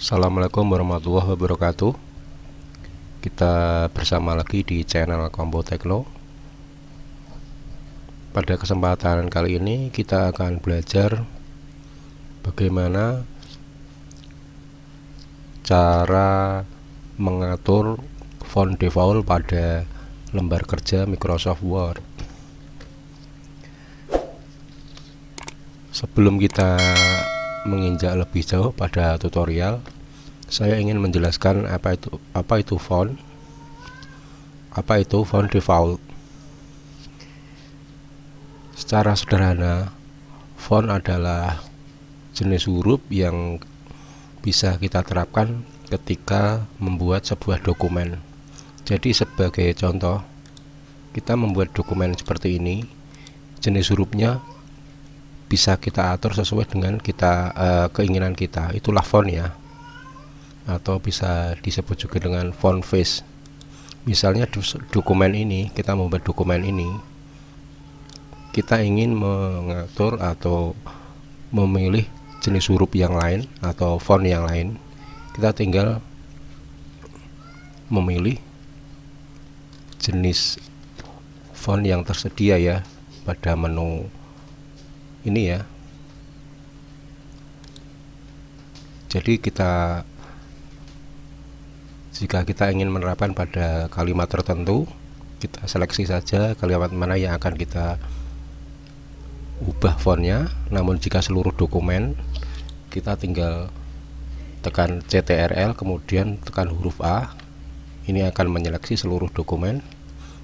Assalamualaikum warahmatullahi wabarakatuh. Kita bersama lagi di channel Combo Tekno. Pada kesempatan kali ini kita akan belajar bagaimana cara mengatur font default pada lembar kerja Microsoft Word. Sebelum kita menginjak lebih jauh pada tutorial, saya ingin menjelaskan apa itu font default. Secara sederhana, font adalah jenis huruf yang bisa kita terapkan ketika membuat sebuah dokumen. Jadi sebagai contoh, kita membuat dokumen seperti ini, jenis hurufnya bisa kita atur sesuai dengan keinginan kita. Itulah font ya, atau bisa disebut juga dengan font face. Misalnya dokumen ini, kita membuat dokumen ini, kita ingin mengatur atau memilih jenis huruf yang lain atau font yang lain, kita tinggal memilih jenis font yang tersedia ya pada menu ini ya. Jadi jika kita ingin menerapkan pada kalimat tertentu, kita seleksi saja kalimat mana yang akan kita ubah fontnya. Namun jika seluruh dokumen, kita tinggal tekan CTRL kemudian tekan huruf A. Ini akan menyeleksi seluruh dokumen.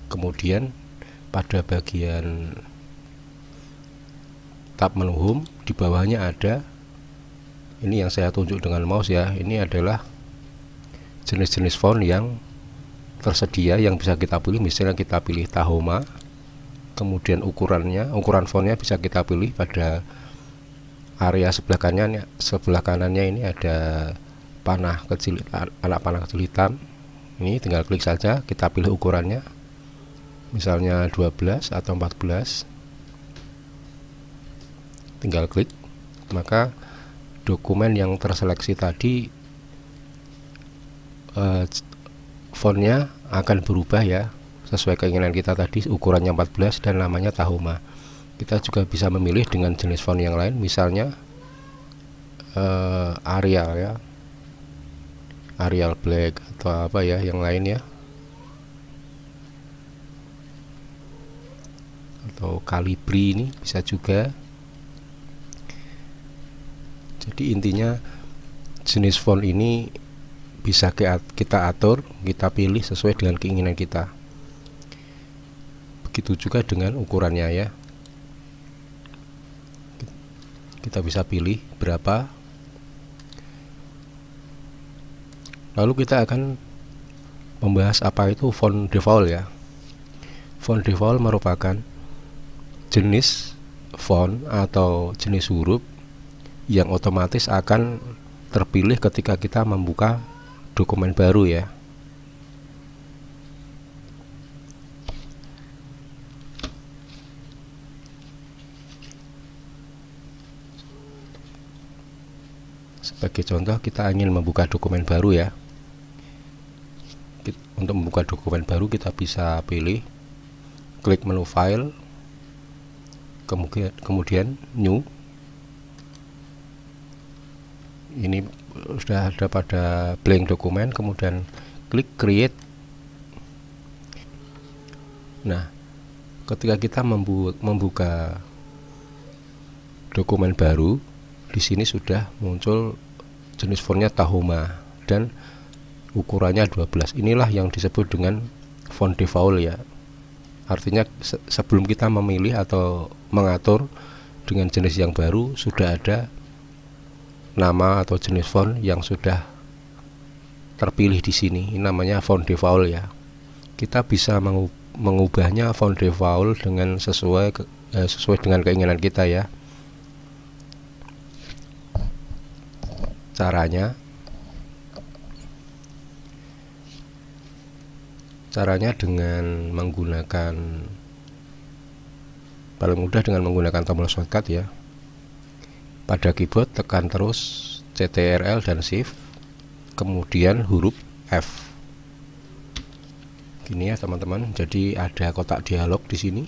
Kemudian pada bagian tab menu home, di bawahnya ada ini yang saya tunjuk dengan mouse ya. Ini adalah jenis-jenis font yang tersedia yang bisa kita pilih. Misalnya kita pilih Tahoma, kemudian ukuran fontnya bisa kita pilih. Pada area sebelah kanannya ini ada panah kecil, anak panah kecil hitam. Ini tinggal klik saja, kita pilih ukurannya, misalnya 12 atau 14, tinggal klik, maka dokumen yang terseleksi tadi fontnya akan berubah ya, sesuai keinginan kita tadi. Ukurannya 14 dan namanya Tahoma. Kita juga bisa memilih dengan jenis font yang lain, misalnya Arial ya, Arial Black atau apa ya yang lain ya, atau Calibri, ini bisa juga. Jadi intinya jenis font ini bisa kita atur, kita pilih sesuai dengan keinginan kita. Begitu juga dengan ukurannya ya, kita bisa pilih berapa. Lalu kita akan membahas apa itu font default ya. Font default merupakan jenis font atau jenis huruf yang otomatis akan terpilih ketika kita membuka dokumen baru ya. Sebagai contoh, kita ingin membuka dokumen baru ya. Untuk membuka dokumen baru kita bisa pilih, klik menu file, kemudian new. Ini sudah ada pada blank dokumen, kemudian klik create. Nah, ketika kita membuka dokumen baru, di sini sudah muncul jenis fontnya Tahoma dan ukurannya 12. Inilah yang disebut dengan font default ya. Artinya sebelum kita memilih atau mengatur dengan jenis yang baru, sudah ada nama atau jenis font yang sudah terpilih di sini. Ini namanya font default ya. Kita bisa mengubahnya font default dengan sesuai dengan keinginan kita ya. Caranya dengan menggunakan, paling mudah dengan menggunakan tombol shortcut ya. Pada keyboard tekan terus CTRL dan Shift, kemudian huruf F. Gini ya teman-teman, jadi ada kotak dialog di sini.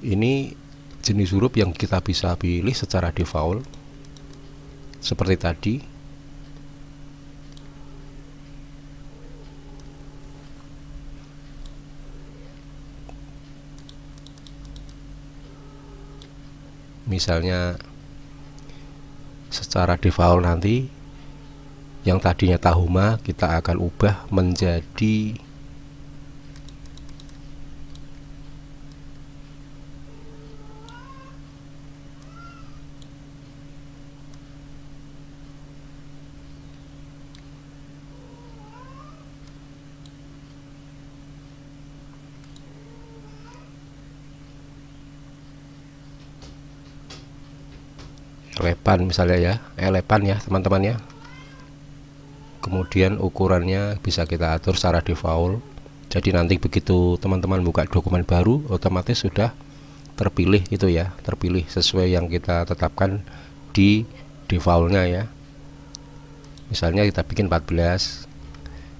Ini jenis huruf yang kita bisa pilih secara default seperti tadi. Misalnya secara default nanti yang tadinya Tahoma kita akan ubah menjadi elepan misalnya ya, elepan ya teman-teman ya. Kemudian ukurannya bisa kita atur secara default. Jadi nanti begitu teman-teman buka dokumen baru, otomatis sudah terpilih itu ya, terpilih sesuai yang kita tetapkan di defaultnya ya. Misalnya kita bikin 14,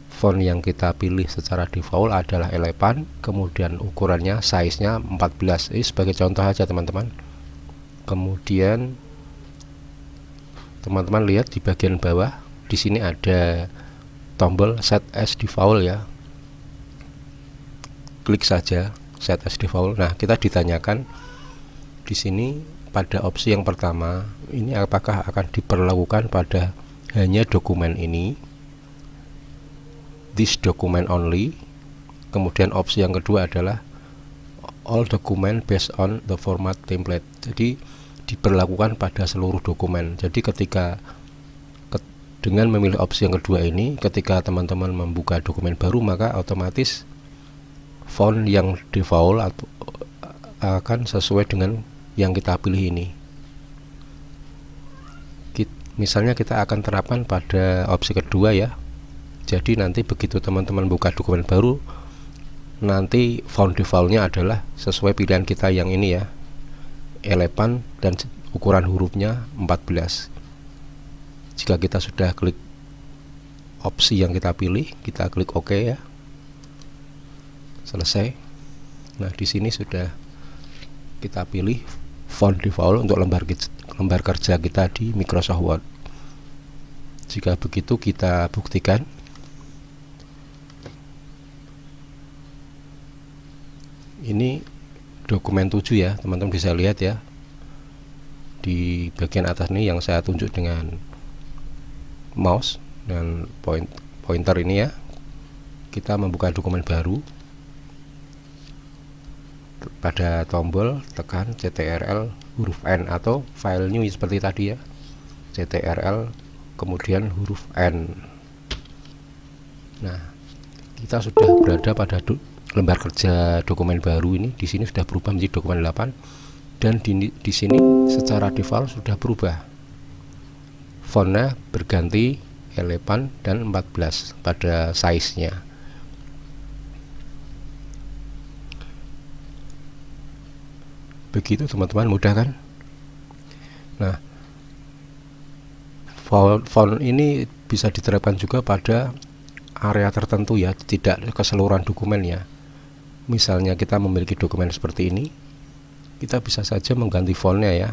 font yang kita pilih secara default adalah elepan, kemudian ukurannya size-nya 14. Ini sebagai contoh aja teman-teman. Kemudian teman-teman lihat di bagian bawah, di sini ada tombol set as default ya. Klik saja set as default. Nah, kita ditanyakan di sini pada opsi yang pertama, ini apakah akan diperlakukan pada hanya dokumen ini, this document only. Kemudian opsi yang kedua adalah all document based on the format template. Jadi diperlakukan pada seluruh dokumen. Jadi ketika dengan memilih opsi yang kedua ini, ketika teman-teman membuka dokumen baru, maka otomatis font yang default akan sesuai dengan yang kita pilih ini. Misalnya kita akan terapkan pada opsi kedua ya. Jadi nanti begitu teman-teman buka dokumen baru, nanti font defaultnya adalah sesuai pilihan kita yang ini ya, elepan, dan ukuran hurufnya 14. Jika kita sudah klik opsi yang kita pilih, kita klik OK ya. Selesai. Nah, di sini sudah kita pilih font default untuk lembar kerja kita di Microsoft Word. Jika begitu kita buktikan. Ini dokumen 7 ya, teman-teman bisa lihat ya. Di bagian atas ini yang saya tunjuk dengan mouse dan pointer ini ya. Kita membuka dokumen baru. Pada tombol tekan CTRL huruf N atau file new seperti tadi ya. CTRL kemudian huruf N. Nah, kita sudah berada pada lembar kerja dokumen baru ini. Di sini sudah berubah menjadi dokumen 8 dan di sini secara default sudah berubah. Fontnya berganti elepan dan 14 pada size-nya. Begitu teman-teman, mudah kan? Nah, font ini bisa diterapkan juga pada area tertentu ya, tidak keseluruhan dokumen ya. Misalnya kita memiliki dokumen seperti ini, kita bisa saja mengganti fontnya ya.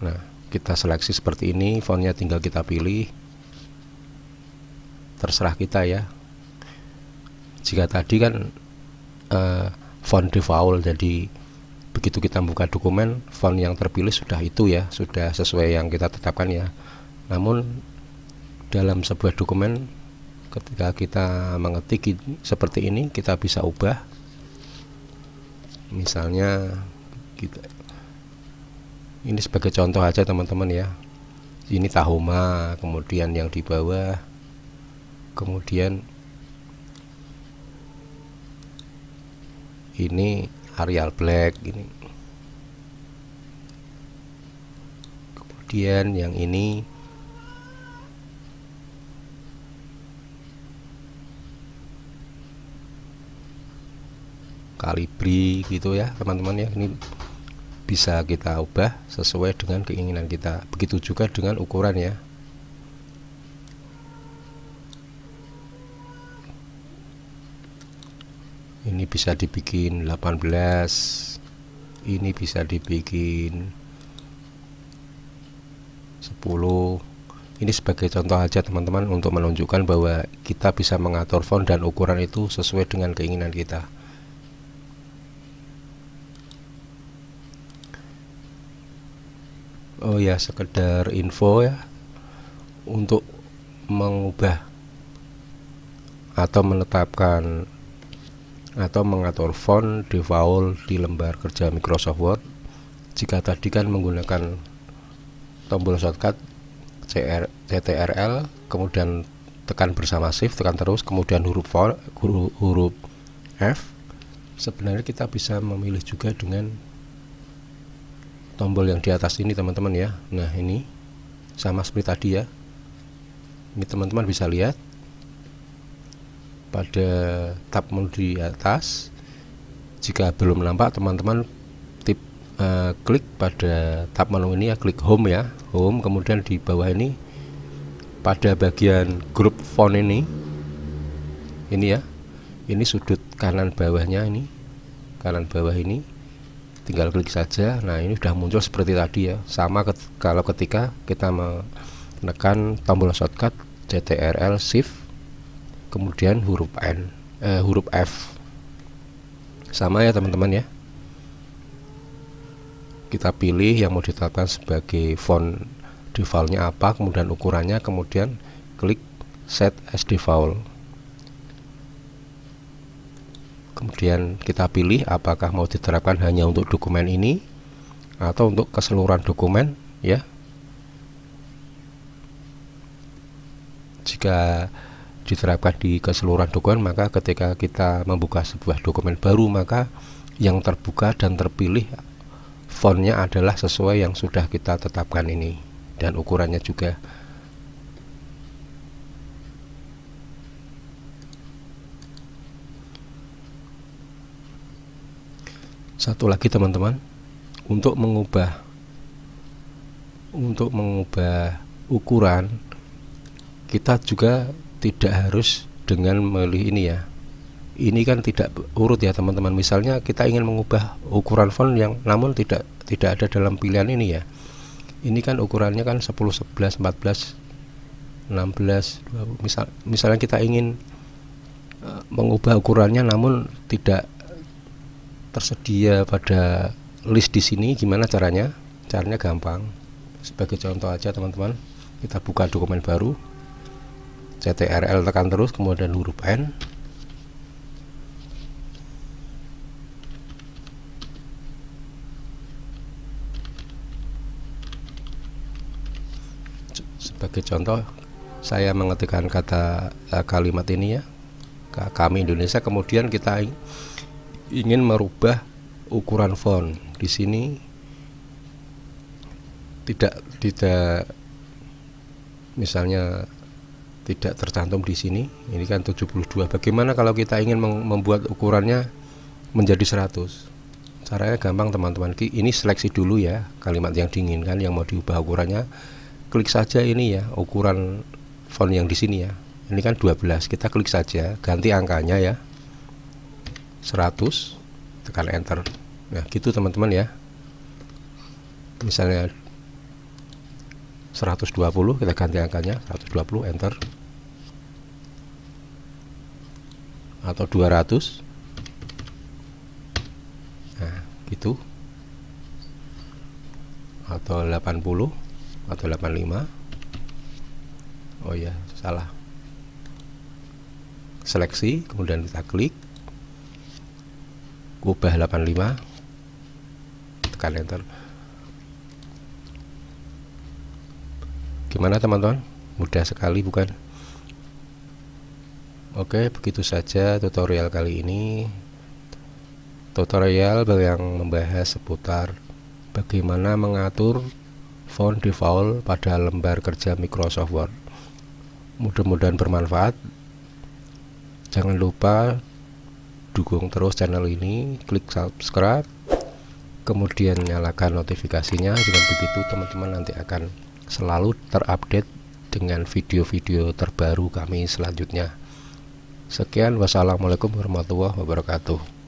Nah, kita seleksi seperti ini, fontnya tinggal kita pilih, terserah kita ya. Jika tadi kan font default, jadi begitu kita buka dokumen, font yang terpilih sudah itu ya, sudah sesuai yang kita tetapkan ya. Namun dalam sebuah dokumen, ketika kita mengetik seperti ini, kita bisa ubah. Misalnya ini sebagai contoh aja teman-teman ya. Ini Tahoma, kemudian yang di bawah, kemudian ini Arial Black ini. Kemudian yang ini Calibri gitu ya teman-teman ya. Ini bisa kita ubah sesuai dengan keinginan kita. Begitu juga dengan ukuran ya. Ini bisa dibikin 18, ini bisa dibikin 10. Ini sebagai contoh aja teman-teman, untuk menunjukkan bahwa kita bisa mengatur font dan ukuran itu sesuai dengan keinginan kita. Oh ya, sekedar info ya, untuk mengubah atau menetapkan atau mengatur font default di lembar kerja Microsoft Word, jika tadi kan menggunakan tombol shortcut CTRL, kemudian tekan bersama shift, tekan terus, kemudian huruf F, sebenarnya kita bisa memilih juga dengan tombol yang di atas ini teman-teman ya. Nah ini sama seperti tadi ya, ini teman-teman bisa lihat pada tab menu di atas. Jika belum nampak, teman-teman klik pada tab menu ini ya, klik home ya, home, kemudian di bawah ini pada bagian grup font ini ya, ini sudut kanan bawahnya, ini kanan bawah ini, tinggal klik saja. Nah ini sudah muncul seperti tadi ya, sama kalau ketika kita menekan tombol shortcut CTRL shift kemudian huruf F, sama ya teman-teman ya. Kita pilih yang mau ditetapkan sebagai font defaultnya apa, kemudian ukurannya, kemudian klik set as default. Kemudian kita pilih apakah mau diterapkan hanya untuk dokumen ini atau untuk keseluruhan dokumen ya. Jika diterapkan di keseluruhan dokumen, maka ketika kita membuka sebuah dokumen baru, maka yang terbuka dan terpilih fontnya adalah sesuai yang sudah kita tetapkan ini, dan ukurannya juga. Satu lagi teman-teman, untuk mengubah ukuran, kita juga tidak harus dengan memilih ini ya. Ini kan tidak urut ya teman-teman. Misalnya kita ingin mengubah ukuran font yang namun tidak ada dalam pilihan ini ya. Ini kan ukurannya kan 10, 11, 14, 16, 20. Misalnya kita ingin mengubah ukurannya namun tidak tersedia pada list di sini, gimana caranya? Caranya gampang. Sebagai contoh aja teman-teman, kita buka dokumen baru, CTRL tekan terus, kemudian huruf N. Sebagai contoh, saya mengetikkan kata kalimat ini ya, kami Indonesia, kemudian kita ingin merubah ukuran font. Di sini tidak misalnya tidak tercantum di sini. Ini kan 72. Bagaimana kalau kita ingin membuat ukurannya menjadi 100? Caranya gampang teman-teman. Ini seleksi dulu ya kalimat yang diinginkan, yang mau diubah ukurannya. Klik saja ini ya, ukuran font yang di sini ya. Ini kan 12, kita klik saja, ganti angkanya ya, 100, tekan enter. Nah gitu teman-teman ya. Misalnya 120, kita ganti angkanya 120, enter. Atau 200. Nah gitu. Atau 80 atau 85. Oh ya, salah. Seleksi, kemudian kita klik ubah 85, tekan enter. Gimana teman-teman? Mudah sekali bukan? Oke, begitu saja tutorial kali ini. Tutorial yang membahas seputar bagaimana mengatur font default pada lembar kerja Microsoft Word. Mudah-mudahan bermanfaat. Jangan lupa dukung terus channel ini, klik subscribe, kemudian nyalakan notifikasinya. Dengan begitu teman-teman nanti akan selalu terupdate dengan video-video terbaru kami selanjutnya. Sekian, wassalamualaikum warahmatullahi wabarakatuh.